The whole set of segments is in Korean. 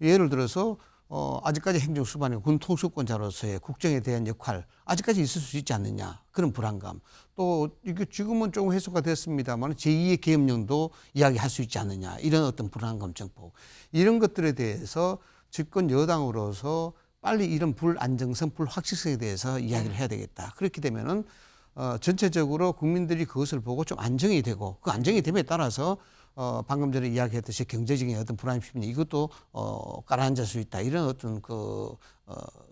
예를 들어서 아직까지 행정수반의 군 통수권자로서의 국정에 대한 역할 아직까지 있을 수 있지 않느냐 그런 불안감 또 이게 지금은 조금 해소가 됐습니다만 제2의 계엄령도 이야기할 수 있지 않느냐 이런 어떤 불안감 증폭 이런 것들에 대해서 집권 여당으로서 빨리 이런 불안정성 불확실성에 대해서 이야기를 해야 되겠다. 그렇게 되면은 전체적으로 국민들이 그것을 보고 좀 안정이 되고 그 안정이 됨에 따라서 방금 전에 이야기했듯이 경제적인 어떤 불안 심리 이것도 가라앉을 수 있다 이런 어떤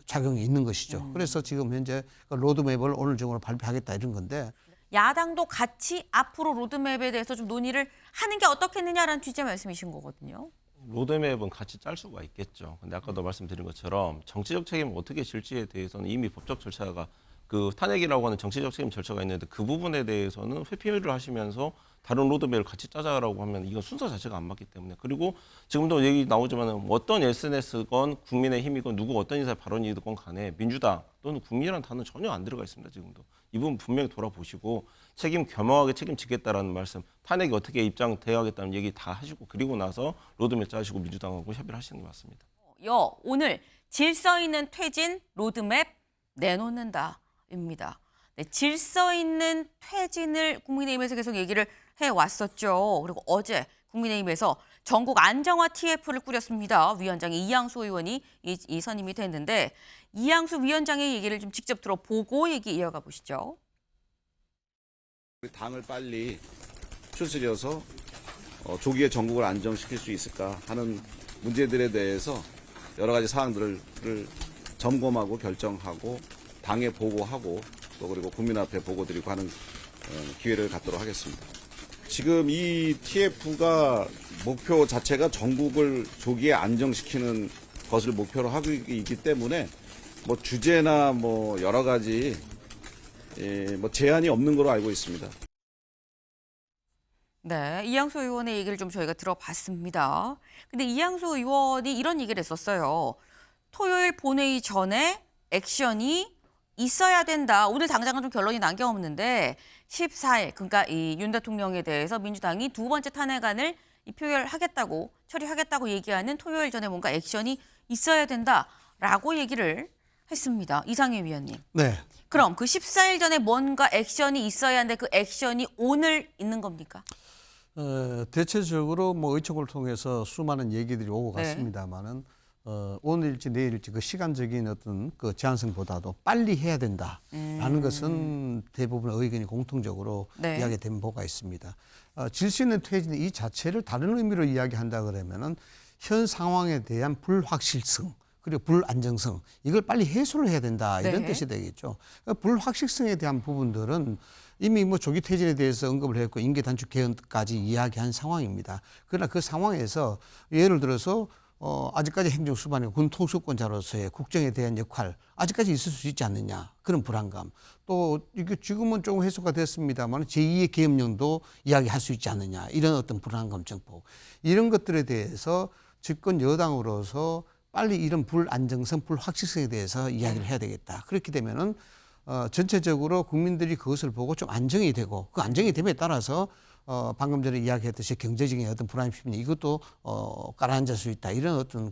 작용이 있는 것이죠. 그래서 지금 현재 그 로드맵을 오늘 중으로 발표하겠다 이런 건데 야당도 같이 앞으로 로드맵에 대해서 좀 논의를 하는 게 어떻겠느냐라는 취지의 말씀이신 거거든요. 로드맵은 같이 짤 수가 있겠죠. 근데 아까도 말씀드린 것처럼 정치적 책임을 어떻게 질지에 대해서는 이미 법적 절차가 그 탄핵이라고 하는 정치적 책임 절차가 있는데 그 부분에 대해서는 회피를 하시면서 다른 로드맵을 같이 짜자라고 하면 이건 순서 자체가 안 맞기 때문에 그리고 지금도 얘기 나오지만 어떤 SNS건 국민의힘이건 누구 어떤 인사의 발언이든 간에 민주당 또는 국민이라는 단어는 전혀 안 들어가 있습니다. 지금도 이 부분 분명히 돌아보시고 책임 겸허하게 책임지겠다라는 말씀 탄핵이 어떻게 입장대응하겠다는 얘기 다 하시고 그리고 나서 로드맵 짜시고 민주당하고 협의를 하시는 게 맞습니다. 오늘 질서 있는 퇴진 로드맵 내놓는다입니다. 네, 질서 있는 퇴진을 국민의힘에서 계속 얘기를 해왔었죠. 그리고 어제 국민의힘에서 전국 안정화 TF를 꾸렸습니다. 위원장이 이양수 의원이 이 선임이 됐는데 이양수 위원장의 얘기를 좀 직접 들어보고 얘기 이어가 보시죠. 우리 당을 빨리 추스려서 조기에 전국을 안정시킬 수 있을까 하는 문제들에 대해서 여러 가지 사항들을 점검하고 결정하고 당에 보고하고 또 그리고 국민 앞에 보고드리고 하는 기회를 갖도록 하겠습니다. 지금 이 TF가 목표 자체가 전국을 조기에 안정시키는 것을 목표로 하고 있기 때문에 뭐 주제나 뭐 여러 가지 뭐 제한이 없는 걸로 알고 있습니다. 네, 이양수 의원의 얘기를 좀 저희가 들어봤습니다. 근데 이양수 의원이 이런 얘기를 했었어요. 토요일 본회의 전에 액션이 있어야 된다. 오늘 당장은 좀 결론이 난 게 없는데 14일, 그러니까 이 윤 대통령에 대해서 민주당이 두 번째 탄핵안을 표결하겠다고, 처리하겠다고 얘기하는 토요일 전에 뭔가 액션이 있어야 된다라고 얘기를 했습니다. 이상희 위원님. 네. 그럼 그 14일 전에 뭔가 액션이 있어야 하는데 그 액션이 오늘 있는 겁니까? 대체적으로 뭐 의총을 통해서 수많은 얘기들이 오고 네. 갔습니다만은 오늘일지 내일일지 그 시간적인 어떤 그 제한성보다도 빨리 해야 된다라는 것은 대부분 의견이 공통적으로 네. 이야기된 바가 있습니다. 질서 있는 퇴진 이 자체를 다른 의미로 이야기한다 그러면은 현 상황에 대한 불확실성 그리고 불안정성 이걸 빨리 해소를 해야 된다 이런 네. 뜻이 되겠죠. 불확실성에 대한 부분들은 이미 뭐 조기 퇴진에 대해서 언급을 했고 임기 단축 개헌까지 이야기한 상황입니다. 그러나 그 상황에서 예를 들어서 아직까지 행정수반의 군 통수권자로서의 국정에 대한 역할 아직까지 있을 수 있지 않느냐 그런 불안감 또 이게 지금은 조금 해소가 됐습니다만 제2의 계엄령도 이야기할 수 있지 않느냐 이런 어떤 불안감 증폭 이런 것들에 대해서 집권 여당으로서 빨리 이런 불안정성 불확실성에 대해서 이야기를 해야 되겠다. 그렇게 되면은 전체적으로 국민들이 그것을 보고 좀 안정이 되고 그 안정이 됨에 따라서 방금 전에 이야기했듯이 경제적인 어떤 불안 심리 이것도 가라앉을 수 있다 이런 어떤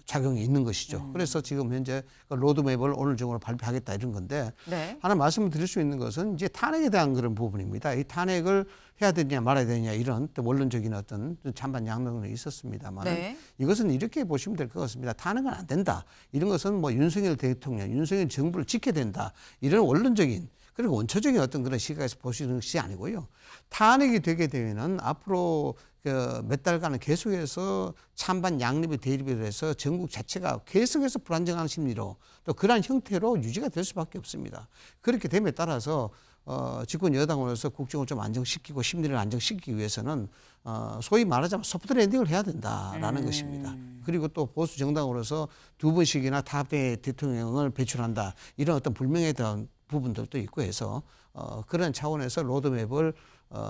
작용이 있는 것이죠. 그래서 지금 현재 그 로드맵을 오늘 중으로 발표하겠다 이런 건데 네. 하나 말씀을 드릴 수 있는 것은 이제 탄핵에 대한 그런 부분입니다. 이 탄핵을 해야 되냐 말아야 되냐 이런 또 원론적인 어떤 찬반 양론이 있었습니다만 네. 이것은 이렇게 보시면 될 것 같습니다. 탄핵은 안 된다. 이런 것은 뭐 윤석열 대통령, 윤석열 정부를 지켜야 된다. 이런 원론적인 그리고 원초적인 어떤 그런 시각에서 보시는 것이 아니고요. 탄핵이 되게 되면은 앞으로 몇 달간은 계속해서 찬반 양립의 대립을 해서 전국 자체가 계속해서 불안정한 심리로 또 그러한 형태로 유지가 될 수밖에 없습니다. 그렇게 됨에 따라서 집권 여당으로서 국정을 좀 안정시키고 심리를 안정시키기 위해서는 소위 말하자면 소프트 랜딩을 해야 된다라는 것입니다. 그리고 또 보수 정당으로서 두 번씩이나 타대 대통령을 배출한다 이런 어떤 불명예에 대한 부분들도 있고 해서 그런 차원에서 로드맵을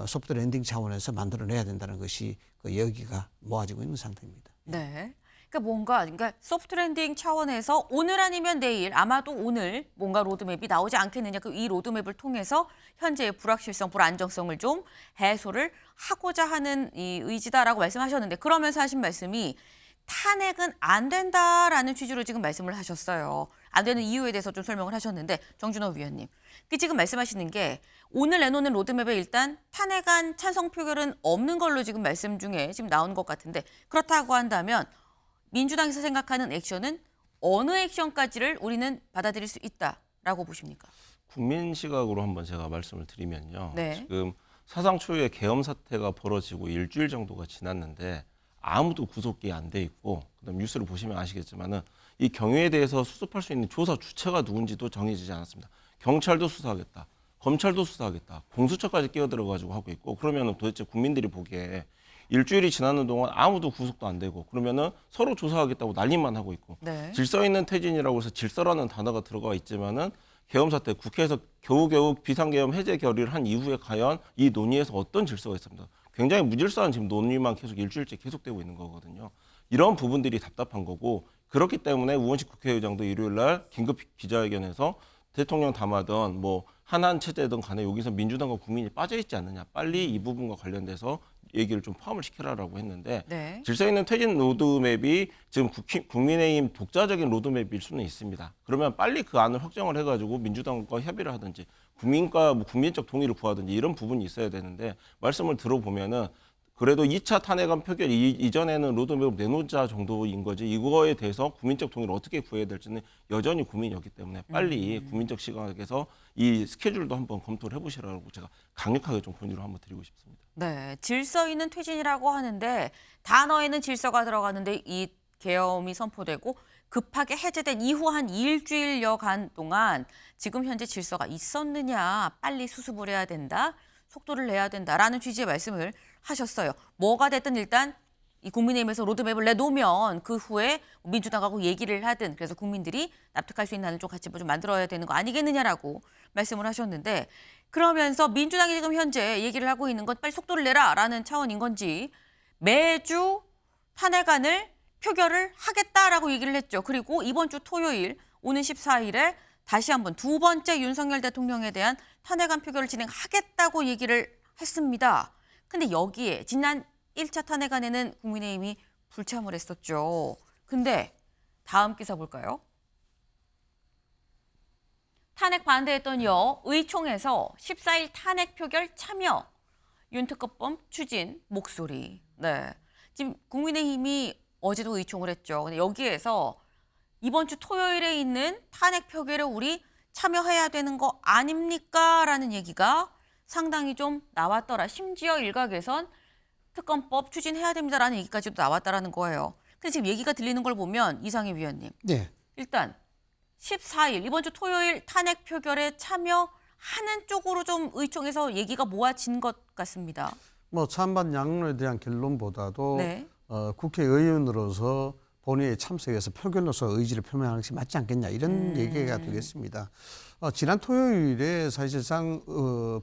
소프트 랜딩 차원에서 만들어내야 된다는 것이 그 여기가 모아지고 있는 상태입니다. 네. 그러니까 소프트 랜딩 차원에서 오늘 아니면 내일 아마도 오늘 뭔가 로드맵이 나오지 않겠느냐. 이 로드맵을 통해서 현재의 불확실성, 불안정성을 좀 해소를 하고자 하는 이 의지다라고 말씀하셨는데 그러면서 하신 말씀이 탄핵은 안 된다라는 취지로 지금 말씀을 하셨어요. 안 되는 이유에 대해서 좀 설명을 하셨는데 정준호 위원님, 그 지금 말씀하시는 게 오늘 내놓는 로드맵에 일단 탄핵안 찬성 표결은 없는 걸로 지금 말씀 중에 지금 나온 것 같은데 그렇다고 한다면 민주당에서 생각하는 액션은 어느 액션까지를 우리는 받아들일 수 있다라고 보십니까? 국민 시각으로 한번 제가 말씀을 드리면요. 네. 지금 사상 초유의 계엄 사태가 벌어지고 일주일 정도가 지났는데 아무도 구속이 안 돼 있고, 그다음 뉴스를 보시면 아시겠지만은 이 경위에 대해서 수습할 수 있는 조사 주체가 누군지도 정해지지 않았습니다. 경찰도 수사하겠다, 검찰도 수사하겠다, 공수처까지 끼어들어가지고 하고 있고, 그러면은 도대체 국민들이 보기에 일주일이 지나는 동안 아무도 구속도 안 되고 그러면은 서로 조사하겠다고 난리만 하고 있고, 네. 질서 있는 퇴진이라고 해서 질서라는 단어가 들어가 있지만은 계엄 사태 국회에서 겨우겨우 비상계엄 해제 결의를 한 이후에 과연 이 논의에서 어떤 질서가 있습니다. 굉장히 무질서한 지금 논의만 계속 일주일째 계속되고 있는 거거든요. 이런 부분들이 답답한 거고, 그렇기 때문에 우원식 국회의장도 일요일 날 긴급 기자회견에서 대통령 담화든 뭐 한한 체제든 간에 여기서 민주당과 국민이 빠져 있지 않느냐, 빨리 이 부분과 관련돼서 얘기를 좀 포함을 시켜라라고 했는데, 네. 질서 있는 퇴진 로드맵이 지금 국민의힘 독자적인 로드맵일 수는 있습니다. 그러면 빨리 그 안을 확정을 해가지고 민주당과 협의를 하든지 국민과 뭐 국민적 동의를 구하든지 이런 부분이 있어야 되는데, 말씀을 들어보면은 그래도 2차 탄핵안 표결 이전에는 로드맵을 내놓자 정도인 거지, 이거에 대해서 국민적 동의를 어떻게 구해야 될지는 여전히 고민이었기 때문에 빨리 국민적 시각에서 이 스케줄도 한번 검토를 해보시라고 제가 강력하게 좀 권유를 한번 드리고 싶습니다. 네, 질서 있는 퇴진이라고 하는데 단어에는 질서가 들어가는데 이 계엄이 선포되고 급하게 해제된 이후 한 일주일여간 동안 지금 현재 질서가 있었느냐, 빨리 수습을 해야 된다, 속도를 내야 된다라는 취지의 말씀을 하셨어요. 뭐가 됐든 일단 이 국민의힘에서 로드맵을 내놓으면 그 후에 민주당하고 얘기를 하든, 그래서 국민들이 납득할 수 있는 안을 좀 같이 좀 만들어야 되는 거 아니겠느냐라고 말씀을 하셨는데, 그러면서 민주당이 지금 현재 얘기를 하고 있는 건 빨리 속도를 내라라는 차원인 건지, 매주 탄핵안을 표결을 하겠다라고 얘기를 했죠. 그리고 이번 주 토요일 오는 14일에 다시 한번 두 번째 윤석열 대통령에 대한 탄핵안 표결을 진행하겠다고 얘기를 했습니다. 근데 여기에 지난 1차 탄핵안에는 국민의힘이 불참을 했었죠. 근데 다음 기사 볼까요? 탄핵 반대했던 의총에서 14일 탄핵 표결 참여, 윤특검법 추진 목소리. 네, 지금 국민의힘이 어제도 의총을 했죠. 근데 여기에서 이번 주 토요일에 있는 탄핵 표결에 우리 참여해야 되는 거 아닙니까? 라는 얘기가 상당히 좀 나왔더라. 심지어 일각에선 특검법 추진해야 됩니다라는 얘기까지도 나왔다라는 거예요. 근데 지금 얘기가 들리는 걸 보면 이상희 위원님, 네. 일단 14일 이번 주 토요일 탄핵 표결에 참여하는 쪽으로 좀 의총에서 얘기가 모아진 것 같습니다. 뭐 찬반 양론에 대한 결론보다도 네. 국회의원으로서 본회의에 참석해서 표결로서 의지를 표명하는 것이 맞지 않겠냐, 이런 얘기가 되겠습니다. 지난 토요일에 사실상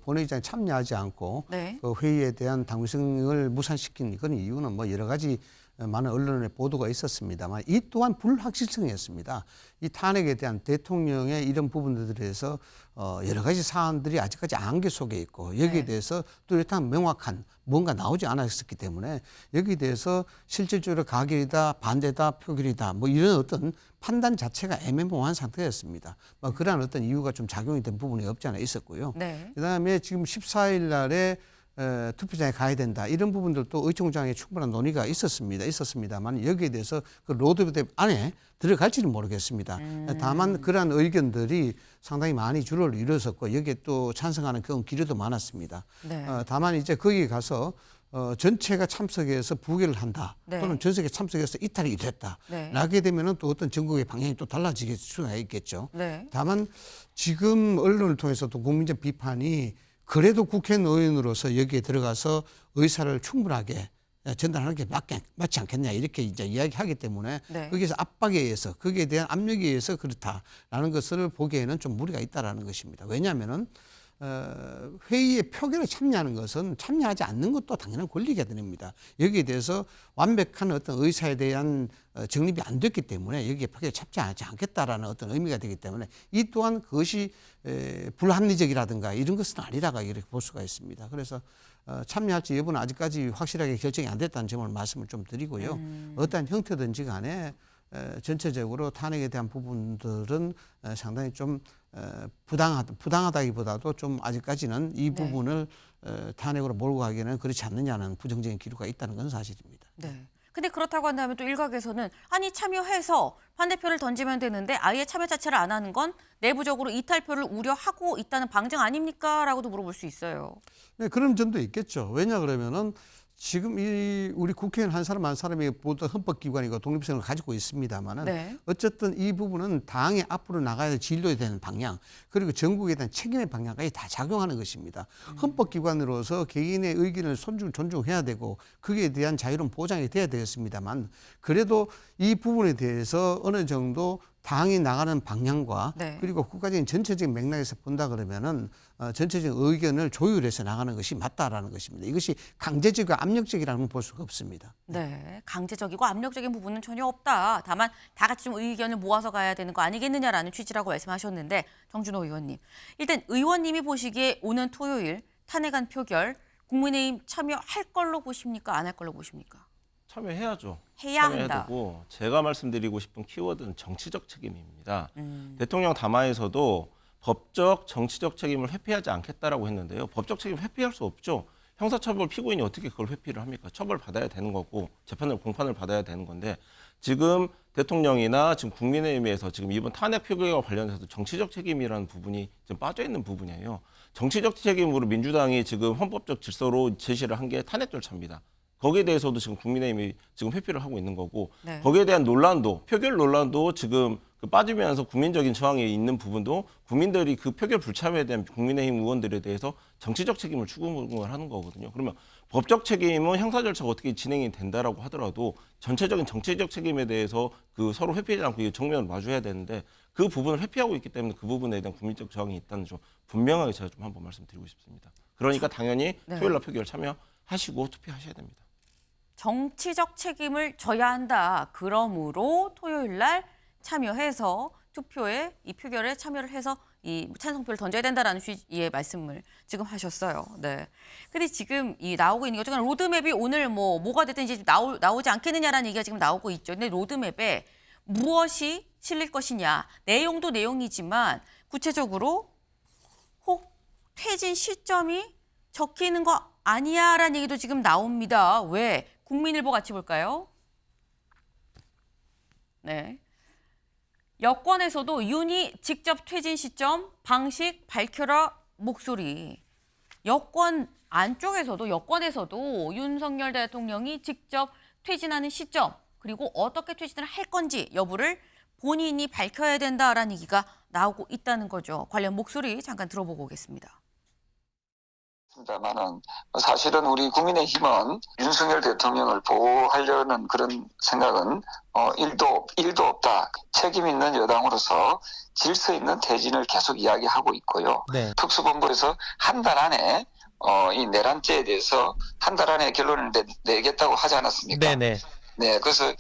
본회의장에 참여하지 않고 네. 그 회의에 대한 당위성을 무산시킨 그런 이유는 뭐 여러 가지 많은 언론의 보도가 있었습니다만, 이 또한 불확실성이었습니다. 이 탄핵에 대한 대통령의 이런 부분들에 대해서 여러 가지 사안들이 아직까지 안개 속에 있고, 여기에 네. 대해서 뚜렷한 명확한 뭔가 나오지 않았기 때문에 여기에 대해서 실질적으로 가결이다, 반대다, 표결이다, 뭐 이런 어떤 판단 자체가 애매모호한 상태였습니다. 뭐 그러한 어떤 이유가 좀 작용이 된 부분이 없지 않아 있었고요. 네. 그다음에 지금 14일 날에 투표장에 가야 된다, 이런 부분들도 의총장에 충분한 논의가 있었습니다만, 여기에 대해서 그 로드맵 안에 들어갈지는 모르겠습니다. 다만 그러한 의견들이 상당히 많이 주를 이루었었고, 여기에 또 찬성하는 그런 기류도 많았습니다. 네. 다만 이제 거기에 가서 전체가 참석해서 부결을 한다, 네. 또는 전석에 참석해서 이탈이 됐다, 네. 라게 되면은 또 어떤 전국의 방향이 또 달라질 수가 있겠죠. 네. 다만 지금 언론을 통해서도 국민적 비판이 그래도 국회의원으로서 여기에 들어가서 의사를 충분하게 전달하는 게 맞지 않겠냐, 이렇게 이제 이야기하기 때문에 네. 거기서 압박에 의해서, 거기에 대한 압력에 의해서 그렇다라는 것을 보기에는 좀 무리가 있다라는 것입니다. 왜냐하면은 회의에 표결에 참여하는 것은 참여하지 않는 것도 당연한 권리가 됩니다. 여기에 대해서 완벽한 어떤 의사에 대한 정립이 안 됐기 때문에 여기에 표결에 참여하지 않겠다라는 어떤 의미가 되기 때문에, 이 또한 그것이 불합리적이라든가 이런 것은 아니라가 이렇게 볼 수가 있습니다. 그래서 참여할지 여부는 아직까지 확실하게 결정이 안 됐다는 점을 말씀을 좀 드리고요. 어떠한 형태든지 간에 전체적으로 탄핵에 대한 부분들은 상당히 좀 부당하다기보다도 좀 아직까지는 이 부분을 탄핵으로 몰고 가기에는 그렇지 않느냐는 부정적인 기류가 있다는 건 사실입니다. 네. 근데 그렇다고 한다면 또 일각에서는 아니 참여해서 반대표를 던지면 되는데 아예 참여 자체를 안 하는 건 내부적으로 이탈표를 우려하고 있다는 방증 아닙니까? 라고도 물어볼 수 있어요. 네, 그런 점도 있겠죠. 왜냐 그러면은 지금 이 우리 국회의원 한 사람 한 사람이 모두 헌법기관이고 독립성을 가지고 있습니다만은 네. 어쨌든 이 부분은 당의 앞으로 나가야 될 진로에 대한 방향 그리고 전국에 대한 책임의 방향까지 다 작용하는 것입니다. 헌법기관으로서 개인의 의견을 존중해야 되고 거기에 대한 자유는 보장이 돼야 되겠습니다만 그래도 이 부분에 대해서 어느 정도 당이 나가는 방향과 네. 그리고 국가적인 전체적인 맥락에서 본다 그러면은 전체적인 의견을 조율해서 나가는 것이 맞다라는 것입니다. 이것이 강제적이고 압력적이라는 볼 수가 없습니다. 네, 강제적이고 압력적인 부분은 전혀 없다. 다만 다 같이 좀 의견을 모아서 가야 되는 거 아니겠느냐라는 취지라고 말씀하셨는데 정준호 의원님. 일단 의원님이 보시기에 오는 토요일 탄핵안 표결 국민의힘 참여할 걸로 보십니까? 안 할 걸로 보십니까? 참여해야죠. 해야 참여해야 한다. 되고 제가 말씀드리고 싶은 키워드는 정치적 책임입니다. 대통령 담화에서도 법적, 정치적 책임을 회피하지 않겠다라고 했는데요. 법적 책임을 회피할 수 없죠. 형사처벌 피고인이 어떻게 그걸 회피를 합니까? 처벌받아야 되는 거고 재판을 공판을 받아야 되는 건데 지금 대통령이나 지금 국민의힘에서 지금 이번 탄핵 표결과 관련해서도 정치적 책임이라는 부분이 지금 빠져 있는 부분이에요. 정치적 책임으로 민주당이 지금 헌법적 질서로 제시를 한 게 탄핵 절차입니다. 거기에 대해서도 지금 국민의힘이 지금 회피를 하고 있는 거고 네. 거기에 대한 논란도 표결 논란도 지금 빠지면서 국민적인 저항이 있는 부분도 국민들이 그 표결 불참에 대한 국민의힘 의원들에 대해서 정치적 책임을 추궁을 하는 거거든요. 그러면 법적 책임은 형사 절차가 어떻게 진행이 된다라고 하더라도 전체적인 정치적 책임에 대해서 그 서로 회피하지 않고 정면을 마주해야 되는데 그 부분을 회피하고 있기 때문에 그 부분에 대한 국민적 저항이 있다는 점 분명하게 제가 좀 한번 말씀드리고 싶습니다. 그러니까 당연히 네. 토요일 날 표결 참여하시고 투표하셔야 됩니다. 정치적 책임을 져야 한다. 그러므로 토요일 날 참여해서 투표에 이 표결에 참여를 해서 이 찬성표를 던져야 된다라는 취지의 말씀을 지금 하셨어요. 네. 근데 지금 이 나오고 있는 게 어쨌든 로드맵이 오늘 뭐가 됐든 이제 나오지 않겠느냐라는 얘기가 지금 나오고 있죠. 근데 로드맵에 무엇이 실릴 것이냐. 내용도 내용이지만 구체적으로 혹 퇴진 시점이 적히는 거 아니야라는 얘기도 지금 나옵니다. 왜? 국민일보 같이 볼까요? 네. 여권에서도 윤이 직접 퇴진 시점, 방식 밝혀라 목소리. 여권에서도 윤석열 대통령이 직접 퇴진하는 시점, 그리고 어떻게 퇴진을 할 건지 여부를 본인이 밝혀야 된다라는 얘기가 나오고 있다는 거죠. 관련 목소리 잠깐 들어보고 오겠습니다. 다만은 사실은 우리 국민의힘은 윤석열 대통령을 보호하려는 그런 생각은 일도 없다. 책임 있는 여당으로서 질서 있는 퇴진을 계속 이야기하고 있고요. 네. 특수본부에서 한 달 안에 이 내란죄에 대해서 한 달 안에 결론을 내겠다고 하지 않았습니까? 네네. 네, 그래서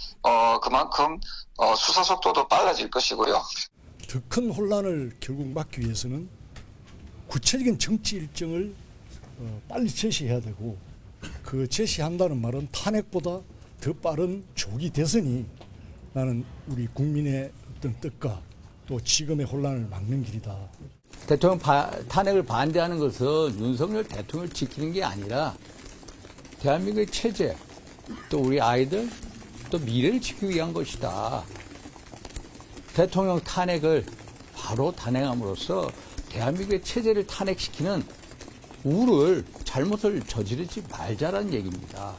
그만큼 수사 속도도 빨라질 것이고요. 더 큰 혼란을 결국 막기 위해서는 구체적인 정치 일정을 빨리 제시해야 되고 그 제시한다는 말은 탄핵보다 더 빠른 조기 대선이 나는 우리 국민의 어떤 뜻과 또 지금의 혼란을 막는 길이다. 대통령 탄핵을 반대하는 것은 윤석열 대통령을 지키는 게 아니라 대한민국의 체제, 또 우리 아이들, 또 미래를 지키기 위한 것이다. 대통령 탄핵을 바로 단행함으로써 대한민국의 체제를 탄핵시키는 잘못을 저지르지 말자라는 얘기입니다.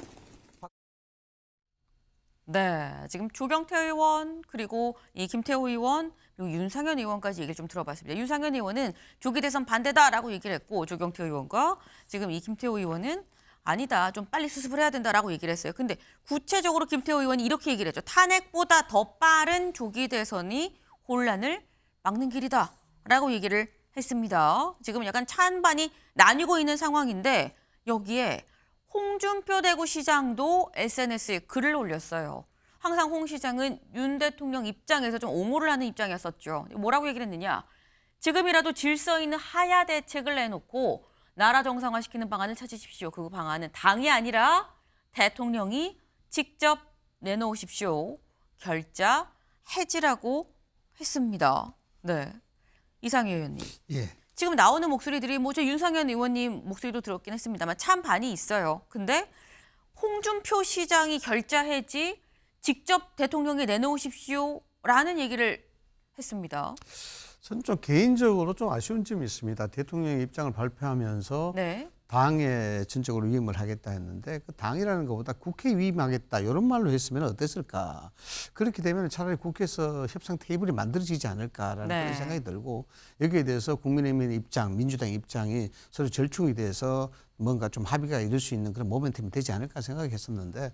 네, 지금 조경태 의원 그리고 이 김태호 의원 그리고 윤상현 의원까지 얘기를 좀 들어봤습니다. 윤상현 의원은 조기 대선 반대다라고 얘기를 했고 조경태 의원과 지금 이 김태호 의원은 아니다, 좀 빨리 수습을 해야 된다라고 얘기를 했어요. 근데 구체적으로 김태호 의원이 이렇게 얘기를 했죠. 탄핵보다 더 빠른 조기 대선이 혼란을 막는 길이다라고 얘기를 했습니다. 지금 약간 찬반이 나뉘고 있는 상황인데 여기에 홍준표 대구시장도 SNS에 글을 올렸어요. 항상 홍 시장은 윤 대통령 입장에서 좀 옹호를 하는 입장이었었죠. 뭐라고 얘기를 했느냐. 지금이라도 질서 있는 하야 대책을 내놓고 나라 정상화시키는 방안을 찾으십시오. 그 방안은 당이 아니라 대통령이 직접 내놓으십시오. 결자 해지라고 했습니다. 네, 이상희 의원님. 예. 지금 나오는 목소리들이 뭐 저 윤상현 의원님 목소리도 들었긴 했습니다만 찬반이 있어요. 근데 홍준표 시장이 결자 해지 직접 대통령이 내놓으십시오라는 얘기를 했습니다. 저는 좀 개인적으로 좀 아쉬운 점이 있습니다. 대통령의 입장을 발표하면서 네. 당에 전적으로 위임을 하겠다 했는데 그 당이라는 것보다 국회에 위임하겠다 이런 말로 했으면 어땠을까. 그렇게 되면 차라리 국회에서 협상 테이블이 만들어지지 않을까라는 네. 그런 생각이 들고 여기에 대해서 국민의힘의 입장, 민주당의 입장이 서로 절충이 돼서 뭔가 좀 합의가 이룰 수 있는 그런 모멘텀이 되지 않을까 생각했었는데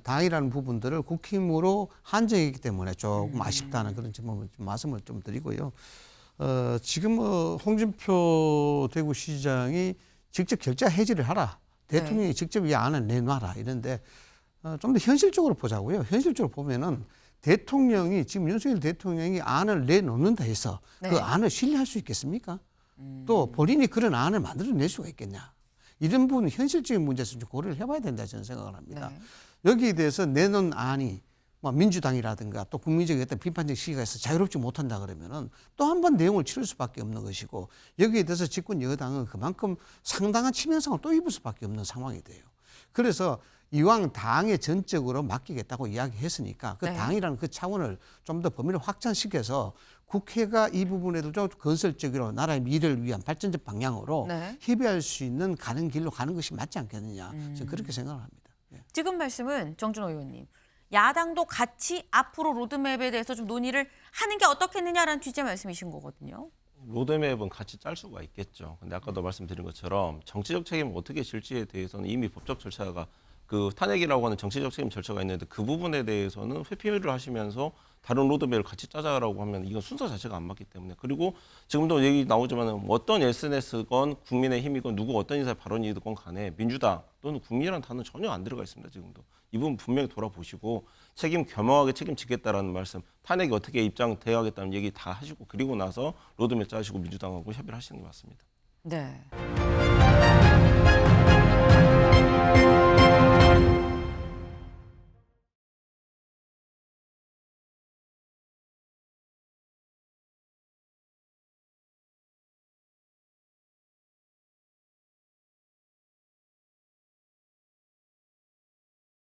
당이라는 부분들을 국힘으로 한정했기 때문에 조금 아쉽다는 그런 좀 말씀을 좀 드리고요. 지금 홍준표 대구시장이 직접 결자 해지를 하라. 대통령이 직접 이 안을 내놔라. 이런데 좀 더 현실적으로 보자고요. 현실적으로 보면은 대통령이 지금 윤석열 대통령이 안을 내놓는다 해서 네. 그 안을 신뢰할 수 있겠습니까? 또 본인이 그런 안을 만들어낼 수가 있겠냐. 이런 부분은 현실적인 문제에서 좀 고려를 해봐야 된다 저는 생각을 합니다. 네. 여기에 대해서 내놓은 안이 뭐 민주당이라든가 또 국민적인 어떤 비판적 시각에서 자유롭지 못한다 그러면은 또 한 번 내용을 치를 수밖에 없는 것이고 여기에 대해서 집권 여당은 그만큼 상당한 치명상을 또 입을 수밖에 없는 상황이 돼요. 그래서 이왕 당에 전적으로 맡기겠다고 이야기했으니까 그 네. 당이라는 그 차원을 좀 더 범위를 확장시켜서 국회가 이 부분에도 좀 건설적으로 나라의 미래를 위한 발전적 방향으로 네. 협의할 수 있는 가는 길로 가는 것이 맞지 않겠느냐. 저는 그렇게 생각을 합니다. 예. 지금 말씀은 정준호 의원님. 야당도 같이 앞으로 로드맵에 대해서 좀 논의를 하는 게 어떻겠느냐라는 취지의 말씀이신 거거든요. 로드맵은 같이 짤 수가 있겠죠. 근데 아까도 말씀드린 것처럼 정치적 책임을 어떻게 질지에 대해서는 이미 법적 절차가 그 탄핵이라고 하는 정치적 책임 절차가 있는데 그 부분에 대해서는 회피를 하시면서 다른 로드맵을 같이 짜자라고 하면 이건 순서 자체가 안 맞기 때문에 그리고 지금도 얘기 나오지만 어떤 SNS건 국민의힘이건 누구 어떤 인사의 발언이든 간에 민주당 또는 국민이라는 단어는 전혀 안 들어가 있습니다. 지금도 이 부분 분명히 돌아보시고 책임 겸허하게 책임지겠다라는 말씀 탄핵이 어떻게 입장 대응하겠다는 얘기 다 하시고 그리고 나서 로드맵 짜시고 민주당하고 협의를 하시는 게 맞습니다. 네.